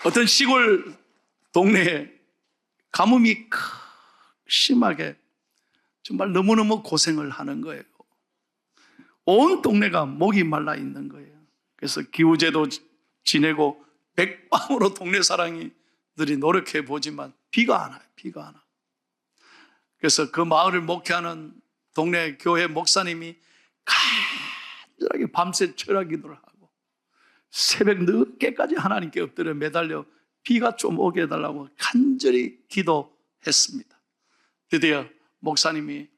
어떤 시골 동네에 가뭄이 심하게 정말 너무너무 고생을 하는 거예요. 온 동네가 목이 말라 있는 거예요. 그래서 기우제도 지내고 백방으로 동네 사람들이 노력해 보지만 비가 안 와요. 비가 안 와. 그래서 그 마을을 목회하는 동네 교회 목사님이 간절하게 밤새 철학 기도를 하고 새벽 늦게까지 하나님께 엎드려 매달려 비가 좀 오게 해달라고 간절히 기도했습니다. 드디어 목사님이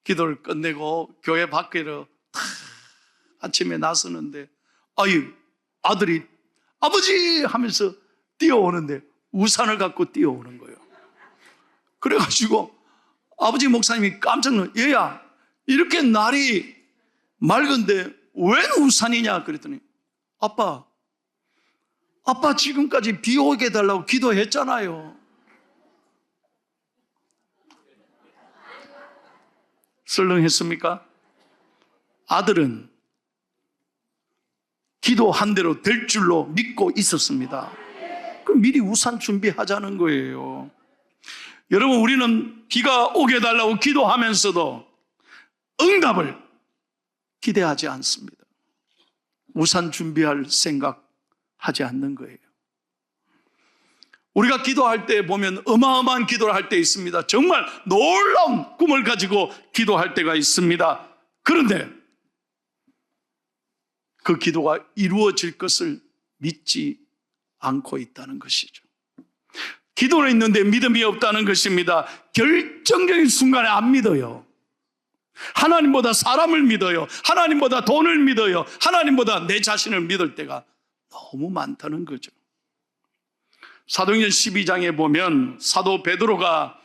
기도를 끝내고 교회 밖으로 아침에 나서는데 아들이 아버지 하면서 뛰어오는데 우산을 갖고 뛰어오는 거예요. 그래가지고 아버지 목사님이 깜짝 놀라, 얘야 이렇게 날이 맑은데 웬 우산이냐 그랬더니 아빠 지금까지 비 오게 해달라고 기도했잖아요. 설렁했습니까? 아들은 기도한 대로 될 줄로 믿고 있었습니다. 그럼 미리 우산 준비하자는 거예요. 여러분, 우리는 비가 오게 해달라고 기도하면서도 응답을 기대하지 않습니다. 우산 준비할 생각하지 않는 거예요. 우리가 기도할 때 보면 어마어마한 기도를 할 때 있습니다. 정말 놀라운 꿈을 가지고 기도할 때가 있습니다. 그런데 그 기도가 이루어질 것을 믿지 않고 있다는 것이죠. 기도는 있는데 믿음이 없다는 것입니다. 결정적인 순간에 안 믿어요. 하나님보다 사람을 믿어요. 하나님보다 돈을 믿어요. 하나님보다 내 자신을 믿을 때가 너무 많다는 거죠. 사도행전 12장에 보면 사도 베드로가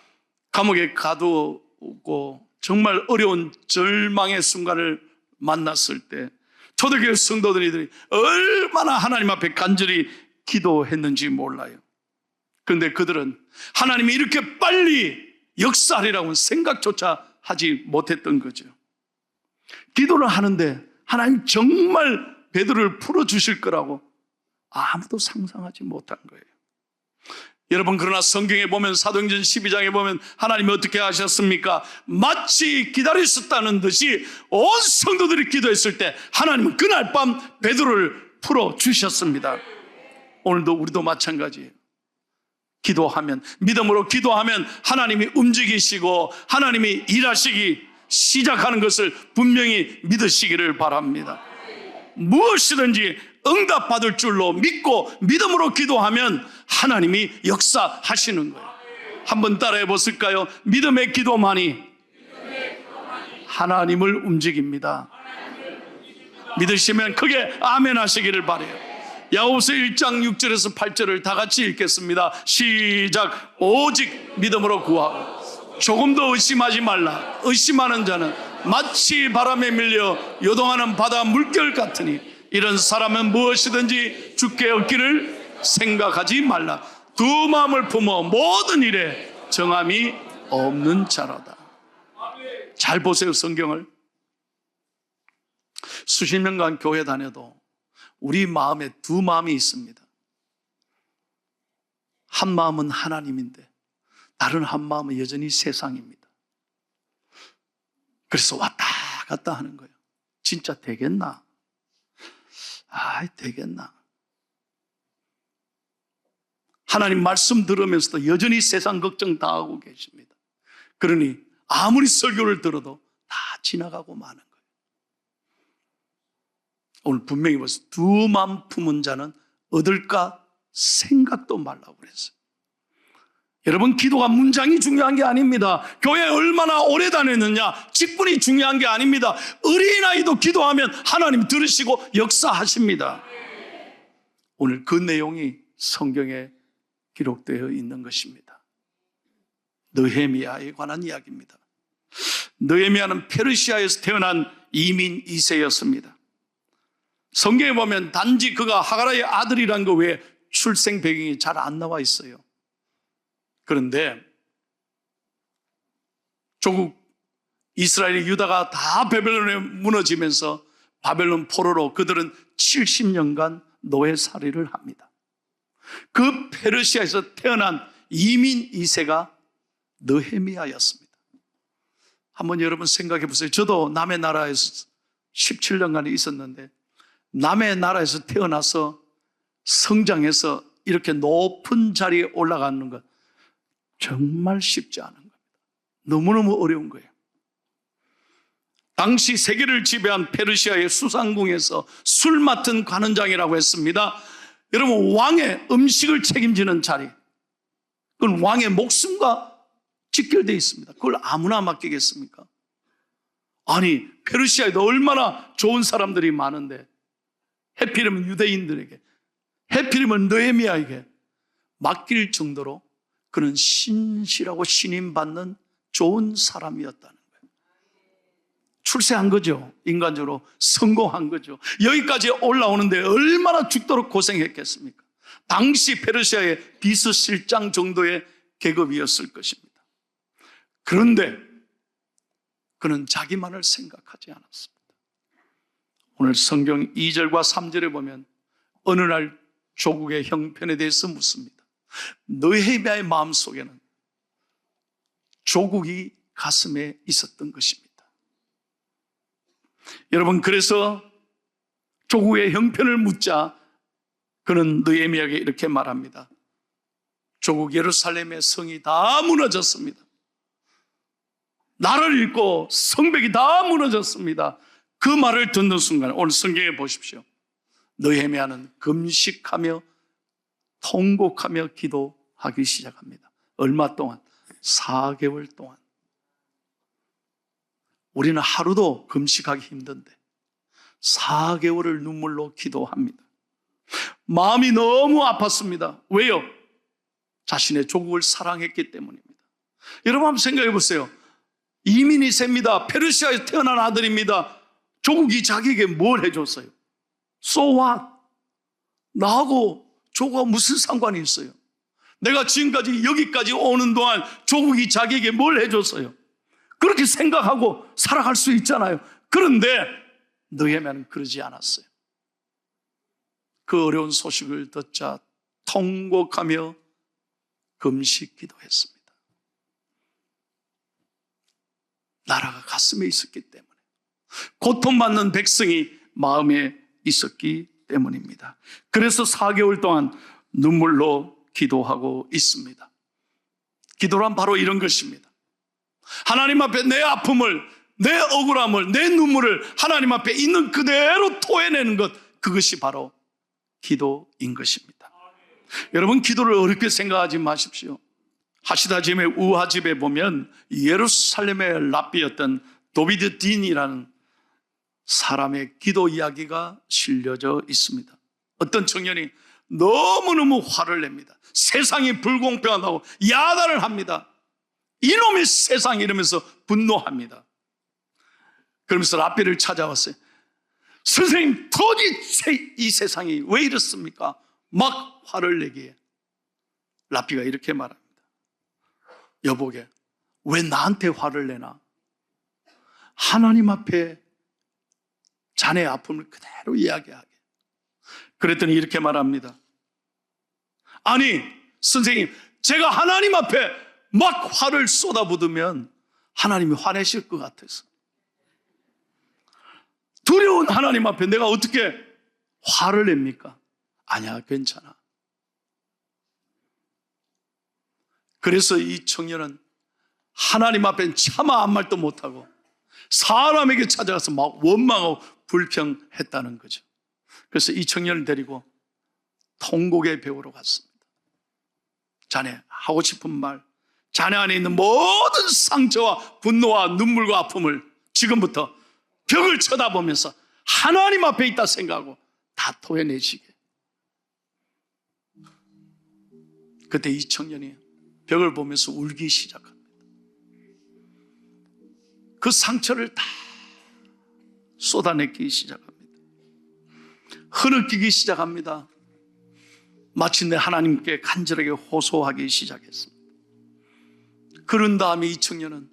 감옥에 가두고 정말 어려운 절망의 순간을 만났을 때 초대교회 성도들이 얼마나 하나님 앞에 간절히 기도했는지 몰라요. 그런데 그들은 하나님이 이렇게 빨리 역사하리라고는 생각조차 하지 못했던 거죠. 기도를 하는데 하나님 정말 베드로를 풀어주실 거라고 아무도 상상하지 못한 거예요. 여러분, 그러나 성경에 보면 사도행전 12장에 보면 하나님이 어떻게 하셨습니까? 마치 기다리셨다는 듯이 온 성도들이 기도했을 때 하나님은 그날 밤 베드로를 풀어주셨습니다. 오늘도 우리도 마찬가지예요. 기도하면, 믿음으로 기도하면 하나님이 움직이시고 하나님이 일하시기 시작하는 것을 분명히 믿으시기를 바랍니다. 무엇이든지 응답받을 줄로 믿고 믿음으로 기도하면 하나님이 역사하시는 거예요. 한번 따라해 보실까요? 믿음의 기도만이 하나님을 움직입니다. 믿으시면 크게 아멘 하시기를 바라요. 야고보서 1장 6절에서 8절을 다 같이 읽겠습니다. 시작. 오직 믿음으로 구하고 조금도 의심하지 말라. 의심하는 자는 마치 바람에 밀려 요동하는 바다 물결 같으니 이런 사람은 무엇이든지 주께 얻기를 생각하지 말라. 두 마음을 품어 모든 일에 정함이 없는 자로다. 잘 보세요, 성경을. 수십 년간 교회 다녀도 우리 마음에 두 마음이 있습니다. 한 마음은 하나님인데 다른 한 마음은 여전히 세상입니다. 그래서 왔다 갔다 하는 거예요. 진짜 되겠나? 되겠나? 하나님 말씀 들으면서도 여전히 세상 걱정 다 하고 계십니다. 그러니 아무리 설교를 들어도 다 지나가고 마는 거예요. 오늘 분명히 보세요. 두 마음 품은 자는 얻을까 생각도 말라고 그랬어요. 여러분, 기도가 문장이 중요한 게 아닙니다. 교회 얼마나 오래 다녔느냐, 직분이 중요한 게 아닙니다. 어린아이도 기도하면 하나님 들으시고 역사하십니다. 오늘 그 내용이 성경에 기록되어 있는 것입니다. 느헤미야에 관한 이야기입니다. 느헤미야는 페르시아에서 태어난 이민 2세였습니다. 성경에 보면 단지 그가 하가라의 아들이란 거 외에 출생 배경이 잘 안 나와 있어요. 그런데 조국 이스라엘, 유다가 다 바벨론에 무너지면서 바벨론 포로로 그들은 70년간 노예살이를 합니다. 그 페르시아에서 태어난 이민 2세가 느헤미야였습니다. 한번 여러분 생각해 보세요. 저도 남의 나라에서 17년간 있었는데 남의 나라에서 태어나서 성장해서 이렇게 높은 자리에 올라가는 것 정말 쉽지 않은 겁니다. 너무너무 어려운 거예요. 당시 세계를 지배한 페르시아의 수상궁에서 술 맡은 관원장이라고 했습니다. 여러분, 왕의 음식을 책임지는 자리, 그건 왕의 목숨과 직결되어 있습니다. 그걸 아무나 맡기겠습니까? 아니, 페르시아에도 얼마나 좋은 사람들이 많은데 해필이면 유대인들에게, 해필이면 느헤미야에게 맡길 정도로 그는 신실하고 신임받는 좋은 사람이었다는 거예요. 출세한 거죠. 인간적으로 성공한 거죠. 여기까지 올라오는데 얼마나 죽도록 고생했겠습니까? 당시 페르시아의 비서실장 정도의 계급이었을 것입니다. 그런데 그는 자기만을 생각하지 않았습니다. 오늘 성경 2절과 3절에 보면 어느 날 조국의 형편에 대해서 묻습니다. 느헤미야의 마음속에는 조국이 가슴에 있었던 것입니다. 여러분, 그래서 조국의 형편을 묻자 그는 느헤미야에게 이렇게 말합니다. 조국 예루살렘의 성이 다 무너졌습니다. 나를 잃고 성벽이 다 무너졌습니다. 그 말을 듣는 순간 오늘 성경에 보십시오. 느헤미야는 금식하며 통곡하며 기도하기 시작합니다. 얼마 동안? 4개월 동안. 우리는 하루도 금식하기 힘든데 4개월을 눈물로 기도합니다. 마음이 너무 아팠습니다. 왜요? 자신의 조국을 사랑했기 때문입니다. 여러분 한번 생각해 보세요. 이민 2세입니다. 페르시아에서 태어난 아들입니다. 조국이 자기에게 뭘 해줬어요? So what? 나하고 조국과 무슨 상관이 있어요? 내가 지금까지 여기까지 오는 동안 조국이 자기에게 뭘 해줬어요? 그렇게 생각하고 살아갈 수 있잖아요. 그런데 느헤미야는 그러지 않았어요. 그 어려운 소식을 듣자 통곡하며 금식 기도했습니다. 나라가 가슴에 있었기 때문에, 고통받는 백성이 마음에 있었기 때문입니다. 그래서 4개월 동안 눈물로 기도하고 있습니다. 기도란 바로 이런 것입니다. 하나님 앞에 내 아픔을, 내 억울함을, 내 눈물을 하나님 앞에 있는 그대로 토해내는 것, 그것이 바로 기도인 것입니다. 여러분, 기도를 어렵게 생각하지 마십시오. 하시다짐의 우하집에 보면 예루살렘의 랍비였던 도비드 딘이라는 사람의 기도 이야기가 실려져 있습니다. 어떤 청년이 너무너무 화를 냅니다. 세상이 불공평하다고 야단을 합니다. 이놈의 세상, 이러면서 분노합니다. 그러면서 랍비를 찾아왔어요. 선생님, 도대체 이 세상이 왜 이렇습니까? 막 화를 내기에 랍비가 이렇게 말합니다. 여보게, 왜 나한테 화를 내나? 하나님 앞에 자네의 아픔을 그대로 이야기하게. 그랬더니 이렇게 말합니다. 아니, 선생님, 제가 하나님 앞에 막 화를 쏟아붓으면 하나님이 화내실 것 같아서. 두려운 하나님 앞에 내가 어떻게 화를 냅니까? 아니야, 괜찮아. 그래서 이 청년은 하나님 앞엔 차마 아무 말도 못하고 사람에게 찾아가서 막 원망하고 불평했다는 거죠. 그래서 이 청년을 데리고 통곡의 배우로 갔습니다. 자네 하고 싶은 말, 자네 안에 있는 모든 상처와 분노와 눈물과 아픔을 지금부터 벽을 쳐다보면서 하나님 앞에 있다 생각하고 다 토해내시게. 그때 이 청년이 벽을 보면서 울기 시작합니다. 그 상처를 다 쏟아내기 시작합니다. 흐느끼기 시작합니다. 마침내 하나님께 간절하게 호소하기 시작했습니다. 그런 다음에 이 청년은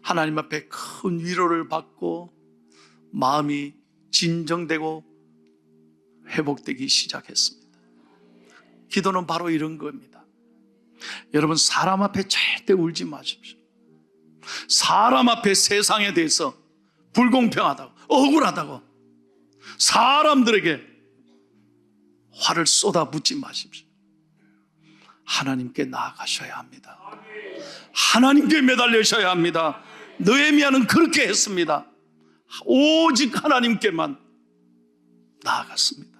하나님 앞에 큰 위로를 받고 마음이 진정되고 회복되기 시작했습니다. 기도는 바로 이런 겁니다. 여러분, 사람 앞에 절대 울지 마십시오. 사람 앞에 세상에 대해서 불공평하다고, 억울하다고 사람들에게 화를 쏟아붓지 마십시오. 하나님께 나아가셔야 합니다. 하나님께 매달리셔야 합니다. 느헤미야는 그렇게 했습니다. 오직 하나님께만 나아갔습니다.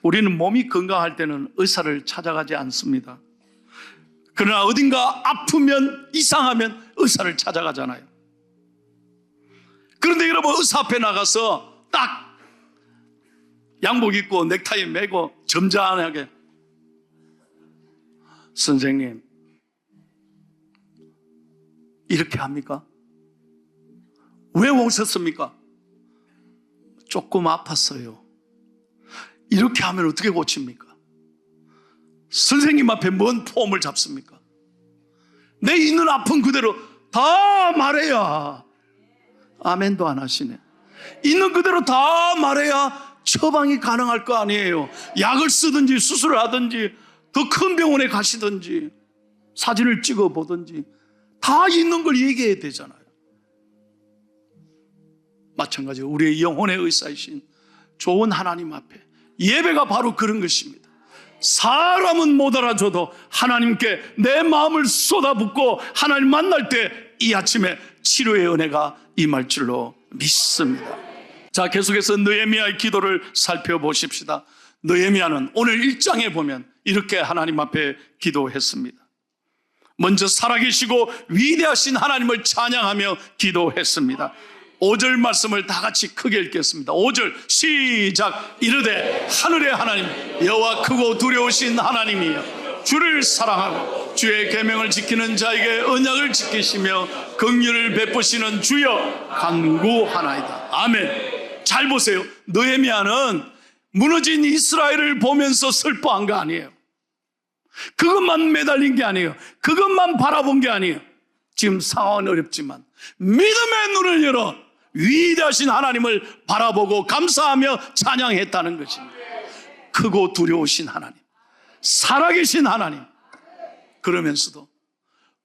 우리는 몸이 건강할 때는 의사를 찾아가지 않습니다. 그러나 어딘가 아프면, 이상하면 의사를 찾아가잖아요. 그런데 여러분, 의사 앞에 나가서 딱 양복 입고 넥타이 매고 점잖하게, 선생님 이렇게 합니까? 왜 오셨습니까? 조금 아팠어요. 이렇게 하면 어떻게 고칩니까? 선생님 앞에 뭔 폼을 잡습니까? 내 있는 아픈 그대로 다 말해야, 아멘도 안 하시네. 있는 그대로 다 말해야 처방이 가능할 거 아니에요. 약을 쓰든지 수술을 하든지 더 큰 병원에 가시든지 사진을 찍어 보든지 다 있는 걸 얘기해야 되잖아요. 마찬가지로 우리의 영혼의 의사이신 좋은 하나님 앞에 예배가 바로 그런 것입니다. 사람은 못 알아줘도 하나님께 내 마음을 쏟아붓고 하나님 만날 때 이 아침에 치료의 은혜가 임할 줄로 믿습니다. 자, 계속해서 느헤미야의 기도를 살펴보십시다. 느헤미야는 오늘 1장에 보면 이렇게 하나님 앞에 기도했습니다. 먼저 살아계시고 위대하신 하나님을 찬양하며 기도했습니다. 5절 말씀을 다 같이 크게 읽겠습니다. 5절 시작. 이르되 하늘의 하나님 여호와 크고 두려우신 하나님이여, 주를 사랑하고 주의 계명을 지키는 자에게 언약을 지키시며 긍휼을 베푸시는 주여 간구하나이다. 아멘. 잘 보세요. 느헤미야는 무너진 이스라엘을 보면서 슬퍼한 거 아니에요. 그것만 매달린 게 아니에요. 그것만 바라본 게 아니에요. 지금 상황은 어렵지만 믿음의 눈을 열어 위대하신 하나님을 바라보고 감사하며 찬양했다는 것입니다. 크고 두려우신 하나님, 살아계신 하나님, 그러면서도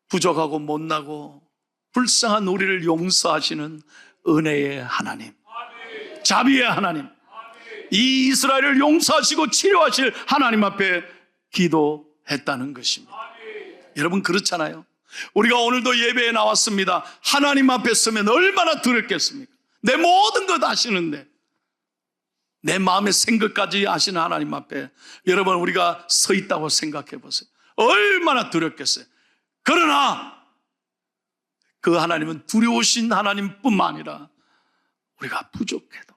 부족하고 못나고 불쌍한 우리를 용서하시는 은혜의 하나님, 자비의 하나님, 이 이스라엘을 용서하시고 치료하실 하나님 앞에 기도했다는 것입니다. 여러분, 그렇잖아요. 우리가 오늘도 예배에 나왔습니다. 하나님 앞에 서면 얼마나 두렵겠습니까? 내 모든 것 아시는데, 내 마음의 생각까지 아시는 하나님 앞에 여러분, 우리가 서 있다고 생각해 보세요. 얼마나 두렵겠어요. 그러나 그 하나님은 두려우신 하나님뿐만 아니라 우리가 부족해도,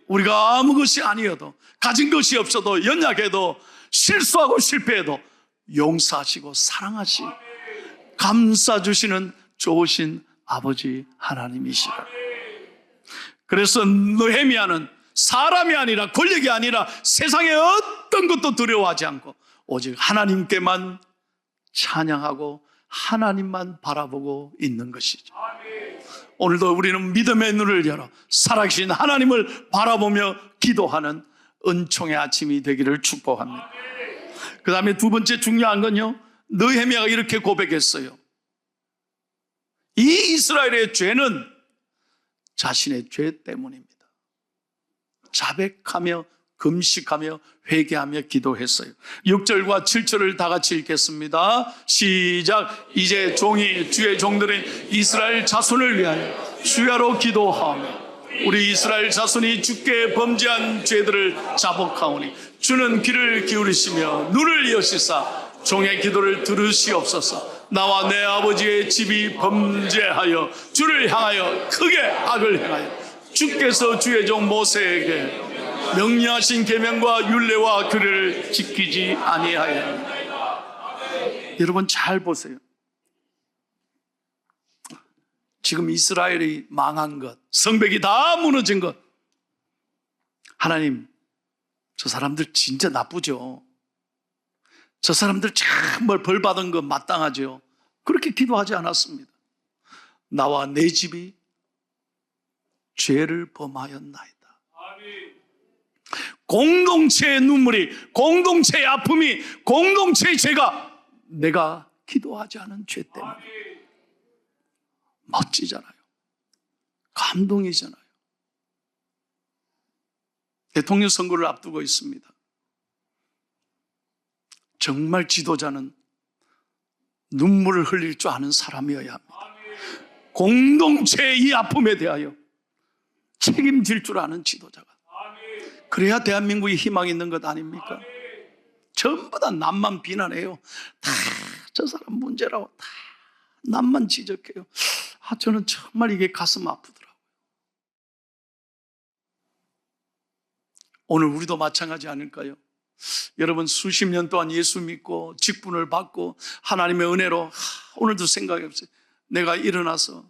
우리가 아무 것이 아니어도, 가진 것이 없어도, 연약해도, 실수하고 실패해도 용서하시고 사랑하시, 감싸주시는 좋으신 아버지 하나님이시라. 그래서 느헤미야는 사람이 아니라, 권력이 아니라 세상의 어떤 것도 두려워하지 않고 오직 하나님께만 찬양하고 하나님만 바라보고 있는 것이죠. 오늘도 우리는 믿음의 눈을 열어 살아계신 하나님을 바라보며 기도하는 은총의 아침이 되기를 축복합니다. 그 다음에 두 번째 중요한 건요, 느헤미야가 이렇게 고백했어요. 이 이스라엘의 죄는 자신의 죄 때문입니다. 자백하며 금식하며 회개하며 기도했어요. 6절과 7절을 다 같이 읽겠습니다. 시작. 이제 종이 주의 종들은 이스라엘 자손을 위하여 주야로 기도하며 우리 이스라엘 자손이 주께 범죄한 죄들을 자복하오니 주는 귀를 기울이시며 눈을 여시사 종의 기도를 들으시옵소서. 나와 내 아버지의 집이 범죄하여 주를 향하여 크게 악을 행하여 주께서 주의 종 모세에게 명령하신 계명과 율례와 규례를 지키지 아니하여. 여러분, 잘 보세요. 지금 이스라엘이 망한 것, 성벽이 다 무너진 것, 하나님, 저 사람들 진짜 나쁘죠. 저 사람들 정말 벌 받은 거 마땅하죠. 그렇게 기도하지 않았습니다. 나와 내 집이 죄를 범하였나이다. 공동체의 눈물이, 공동체의 아픔이, 공동체의 죄가 내가 기도하지 않은 죄 때문에. 멋지잖아요. 감동이잖아요. 대통령 선거를 앞두고 있습니다. 정말 지도자는 눈물을 흘릴 줄 아는 사람이어야 합니다. 공동체의 이 아픔에 대하여 책임질 줄 아는 지도자가. 그래야 대한민국이 희망이 있는 것 아닙니까? 전부 다 남만 비난해요. 다 저 사람 문제라고 다 남만 지적해요. 저는 정말 이게 가슴 아프더라고요. 오늘 우리도 마찬가지 아닐까요? 여러분 수십 년 동안 예수 믿고 직분을 받고 하나님의 은혜로 오늘도 생각해 보세요. 내가 일어나서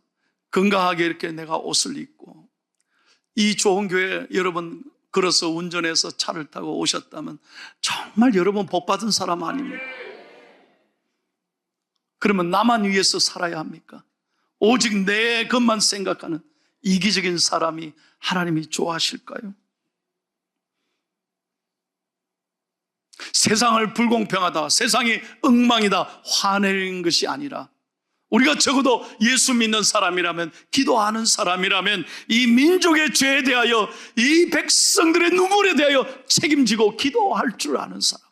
건강하게 이렇게 내가 옷을 입고 이 좋은 교회 여러분 걸어서 운전해서 차를 타고 오셨다면 정말 여러분 복 받은 사람 아닙니까? 그러면 나만 위해서 살아야 합니까? 오직 내 것만 생각하는 이기적인 사람이 하나님이 좋아하실까요? 세상을 불공평하다, 세상이 엉망이다 화내는 것이 아니라 우리가 적어도 예수 믿는 사람이라면, 기도하는 사람이라면 이 민족의 죄에 대하여, 이 백성들의 눈물에 대하여 책임지고 기도할 줄 아는 사람,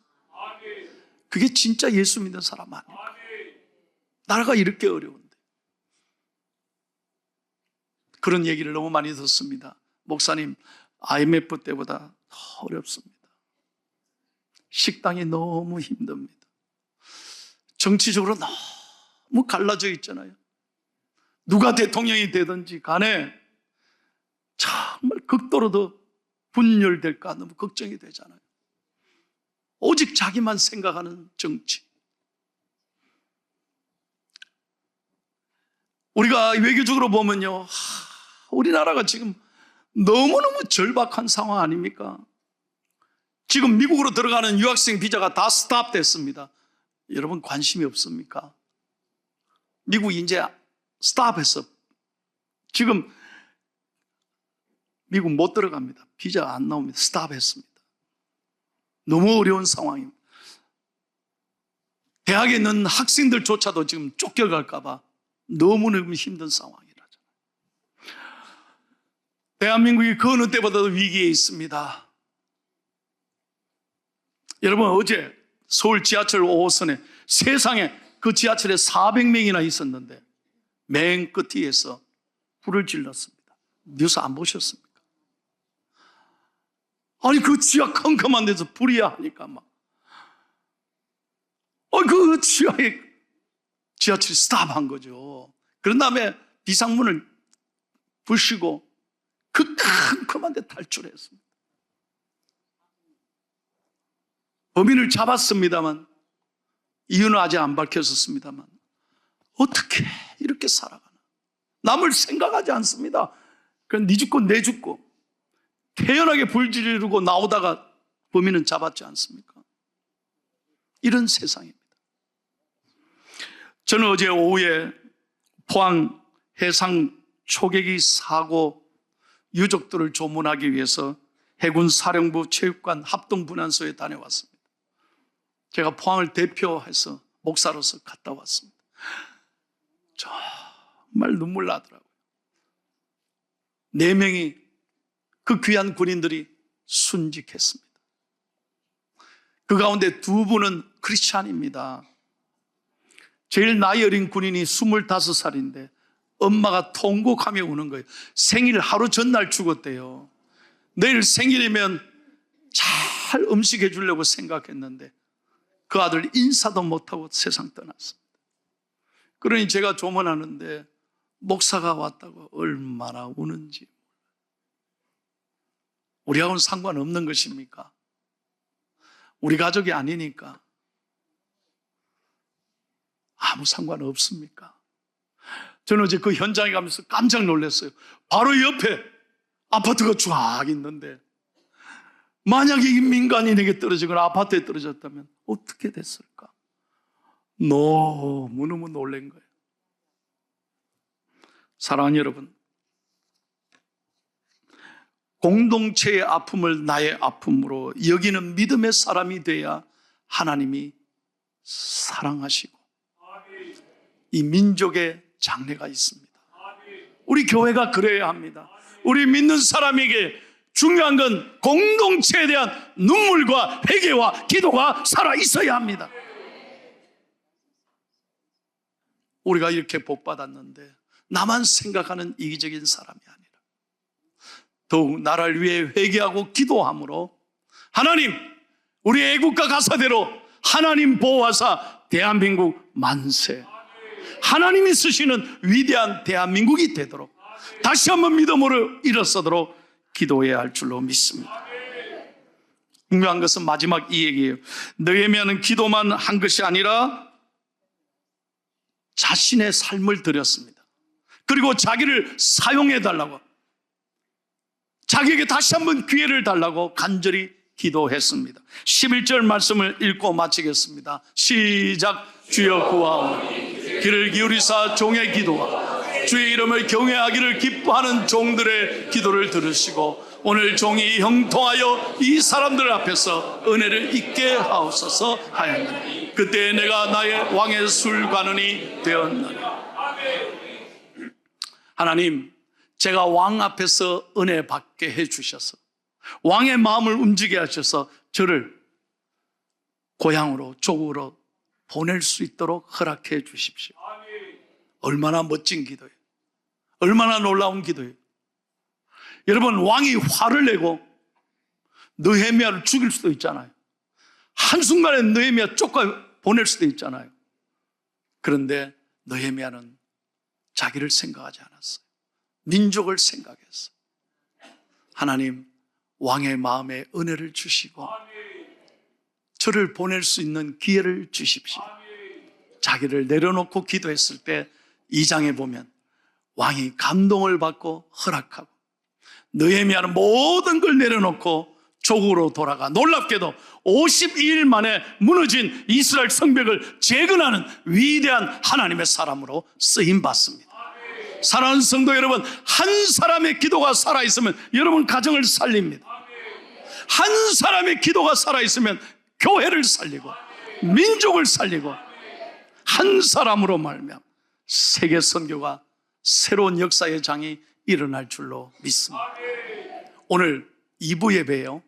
그게 진짜 예수 믿는 사람 아닐까? 나라가 이렇게 어려운데. 그런 얘기를 너무 많이 듣습니다. 목사님, IMF 때보다 더 어렵습니다. 식당이 너무 힘듭니다. 정치적으로 너무 갈라져 있잖아요. 누가 대통령이 되든지 간에 정말 극도로 더 분열될까 너무 걱정이 되잖아요. 오직 자기만 생각하는 정치. 우리가 외교적으로 보면요, 우리나라가 지금 너무너무 절박한 상황 아닙니까? 지금 미국으로 들어가는 유학생 비자가 다 스탑됐습니다. 여러분 관심이 없습니까? 미국이 이제 스탑했어. 지금 미국 못 들어갑니다. 비자가 안 나옵니다. 스탑했습니다. 너무 어려운 상황입니다. 대학에 있는 학생들조차도 지금 쫓겨갈까 봐 너무너무 힘든 상황이라잖아요. 대한민국이 그 어느 때보다도 위기에 있습니다. 여러분 어제 서울 지하철 5호선에 세상에 그 지하철에 400명이나 있었는데 맨 끝에서 불을 질렀습니다. 뉴스 안 보셨습니까? 아니 그 지하 컴컴한 데서 불이야 하니까 막 그 지하철이 스탑한 거죠. 그런 다음에 비상문을 부시고 그 컴컴한 데 탈출했습니다. 범인을 잡았습니다만 이유는 아직 안 밝혀졌습니다만 어떻게 이렇게 살아가나. 남을 생각하지 않습니다. 그냥 네 죽고 내 죽고 태연하게 불 지르고 나오다가 범인은 잡았지 않습니까? 이런 세상입니다. 저는 어제 오후에 포항 해상 초계기 사고 유족들을 조문하기 위해서 해군 사령부 체육관 합동분환소에 다녀왔습니다. 제가 포항을 대표해서 목사로서 갔다 왔습니다. 정말 눈물 나더라고요. 4명이 그 귀한 군인들이 순직했습니다. 그 가운데 2분은 크리스찬입니다. 제일 나이 어린 군인이 25살인데 엄마가 통곡하며 우는 거예요. 생일 하루 전날 죽었대요. 내일 생일이면 잘 음식해 주려고 생각했는데 그 아들 인사도 못하고 세상 떠났습니다. 그러니 제가 조문하는데 목사가 왔다고 얼마나 우는지. 우리하고는 상관없는 것입니까? 우리 가족이 아니니까 아무 상관없습니까? 저는 어제 그 현장에 가면서 깜짝 놀랐어요. 바로 옆에 아파트가 쫙 있는데 만약에 이 민간인에게 떨어지거나 아파트에 떨어졌다면 어떻게 됐을까? 너무너무 놀란 거예요. 사랑하는 여러분, 공동체의 아픔을 나의 아픔으로 여기는 믿음의 사람이 돼야 하나님이 사랑하시고 이 민족의 장래가 있습니다. 우리 교회가 그래야 합니다. 우리 믿는 사람에게 중요한 건 공동체에 대한 눈물과 회개와 기도가 살아 있어야 합니다. 우리가 이렇게 복 받았는데 나만 생각하는 이기적인 사람이 아니라 더욱 나라를 위해 회개하고 기도함으로 하나님, 우리 애국가 가사대로 하나님 보호하사 대한민국 만세, 하나님이 쓰시는 위대한 대한민국이 되도록 다시 한번 믿음으로 일어서도록 기도해야 할 줄로 믿습니다. 중요한 것은 마지막 이 얘기예요. 느헤미야는 기도만 한 것이 아니라 자신의 삶을 드렸습니다. 그리고 자기를 사용해달라고, 자기에게 다시 한번 기회를 달라고 간절히 기도했습니다. 11절 말씀을 읽고 마치겠습니다. 시작. 주여 구하오니 귀를 기울이사 종의 기도와 주의 이름을 경외하기를 기뻐하는 종들의 기도를 들으시고 오늘 종이 형통하여 이 사람들 앞에서 은혜를 잊게 하옵소서 하였느니 그때 내가 나의 왕의 술관원이 되었느니. 하나님, 제가 왕 앞에서 은혜 받게 해주셔서 왕의 마음을 움직이게 하셔서 저를 고향으로 조국으로 보낼 수 있도록 허락해 주십시오. 얼마나 멋진 기도예요. 얼마나 놀라운 기도예요. 여러분, 왕이 화를 내고 느헤미야를 죽일 수도 있잖아요. 한순간에 느헤미야 쫓아 보낼 수도 있잖아요. 그런데 느헤미야는 자기를 생각하지 않았어요. 민족을 생각했어요. 하나님, 왕의 마음에 은혜를 주시고 저를 보낼 수 있는 기회를 주십시오. 자기를 내려놓고 기도했을 때 2장에 보면 왕이 감동을 받고 허락하고 느헤미야는 모든 걸 내려놓고 조국으로 돌아가 놀랍게도 52일 만에 무너진 이스라엘 성벽을 재건하는 위대한 하나님의 사람으로 쓰임받습니다. 사랑하는 성도 여러분, 한 사람의 기도가 살아있으면 여러분 가정을 살립니다. 한 사람의 기도가 살아있으면 교회를 살리고 민족을 살리고 한 사람으로 말미암아 세계 선교가 새로운 역사의 장이 일어날 줄로 믿습니다. 오늘 2부 예배에요,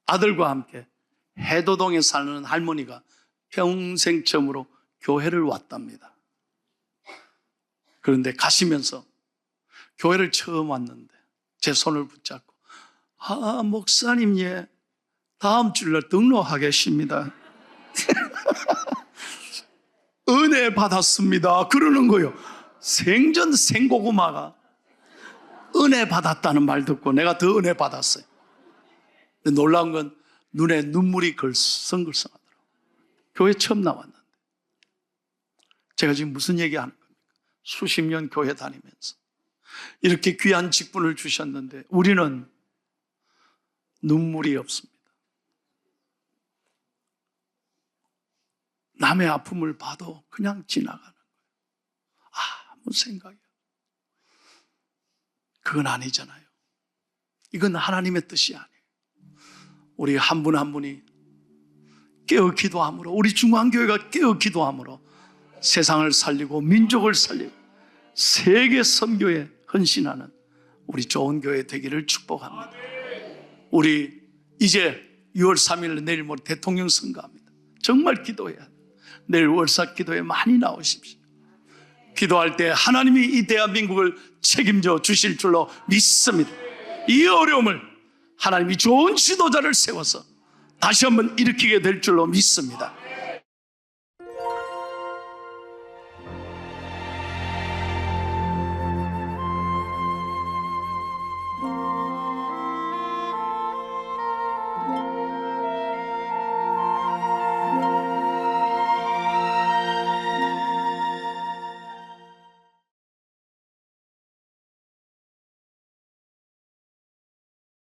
아들과 함께 해도동에 사는 할머니가 평생 처음으로 교회를 왔답니다. 그런데 가시면서 교회를 처음 왔는데 제 손을 붙잡고 목사님, 예, 다음 주일날 등록하겠습니다. 은혜 받았습니다 그러는 거예요. 생전 생고구마가 은혜 받았다는 말 듣고 내가 더 은혜 받았어요. 근데 놀라운 건 눈에 눈물이 걸성걸성하더라고요. 교회 처음 나왔는데. 제가 지금 무슨 얘기하는 겁니까? 수십 년 교회 다니면서 이렇게 귀한 직분을 주셨는데 우리는 눈물이 없습니다. 남의 아픔을 봐도 그냥 지나가는 거예요. 아무 생각이. 그건 아니잖아요. 이건 하나님의 뜻이 아니에요. 우리 한 분 한 분이 깨어 기도함으로, 우리 중앙교회가 깨어 기도함으로 세상을 살리고 민족을 살리고 세계 선교에 헌신하는 우리 좋은 교회 되기를 축복합니다. 우리 이제 6월 3일 내일 모레 대통령 선거합니다. 정말 기도해야 돼요. 내일 월삭 기도에 많이 나오십시오. 기도할 때 하나님이 이 대한민국을 책임져 주실 줄로 믿습니다. 이 어려움을 하나님이 좋은 지도자를 세워서 다시 한번 일으키게 될 줄로 믿습니다.